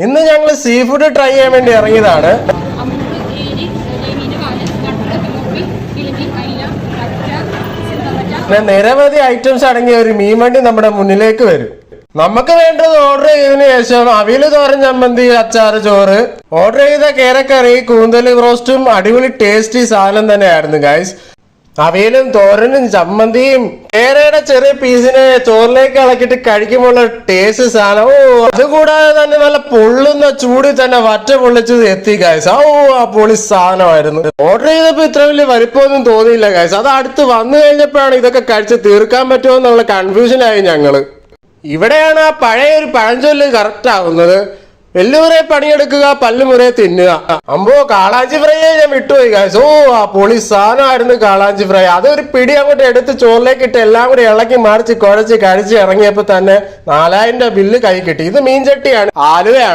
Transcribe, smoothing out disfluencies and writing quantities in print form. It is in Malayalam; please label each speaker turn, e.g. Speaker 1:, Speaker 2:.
Speaker 1: ഇന്ന് ഞങ്ങൾ സീ ഫുഡ് ട്രൈ ചെയ്യാൻ വേണ്ടി ഇറങ്ങിയതാണ്. നിരവധി ഐറ്റംസ് അടങ്ങിയ ഒരു മീൻ വണ്ടി നമ്മുടെ മുന്നിലേക്ക് വരും. നമുക്ക് വേണ്ടത് ഓർഡർ ചെയ്തതിനു ശേഷം അവിയല്, തോരൻ, ചമ്മന്തി, അച്ചാറ്, ചോറ്. ഓർഡർ ചെയ്ത കേരക്കറി, കൂന്തല് റോസ്റ്റും അടിപൊളി ടേസ്റ്റി സാധനം തന്നെയായിരുന്നു ഗൈസ്. അവിയലും തോരനും ചമ്മന്തിയും കേരയുടെ ചെറിയ പീസിനെ ചോറിലേക്ക് ഇളക്കിയിട്ട് കഴിക്കുമ്പോൾ ടേസ്റ്റ് സാധനം. അതുകൂടാതെ തന്നെ നല്ല പൊള്ളുന്ന ചൂടിൽ തന്നെ വറ്റ പൊള്ളിച്ചത് എത്തി ഗൈസ്. ആ പൊളി സാധനമായിരുന്നു. ഓർഡർ ചെയ്തപ്പോ ഇത്ര വലിയ വലിപ്പമൊന്നും തോന്നിയില്ല ഗൈസ്. അത് അടുത്ത് വന്നു കഴിഞ്ഞപ്പോഴാണ് ഇതൊക്കെ കഴിച്ച് തീർക്കാൻ പറ്റുമോ എന്നുള്ള കൺഫ്യൂഷനായി ഞങ്ങള്. ഇവിടെയാണ് ആ പഴയ ഒരു പഴഞ്ചൊല്ല് കറക്റ്റ് ആവുന്നത്. വെല്ലുമുറയെ പണിയെടുക്കുക, പല്ലുമുറയെ തിന്നുക. അമ്പോ കാളാഞ്ചി ഫ്രൈയെ ഞാൻ വിട്ടുപോയി ഗൈസ്. ആ പൊളി സാധനമായിരുന്നു കാളാഞ്ചി ഫ്രൈ. അതൊരു പിടി അങ്ങോട്ട് എടുത്ത് ചോറിലേക്ക് ഇട്ട് എല്ലാം കൂടി ഇളക്കി മറിച്ച് കുഴച്ച് കഴിച്ച് ഇറങ്ങിയപ്പോ തന്നെ 4000 രൂപ ബില്ല് കൈ കിട്ടി. ഇത് മീൻചട്ടിയാണ്, ആലുവയാണ്.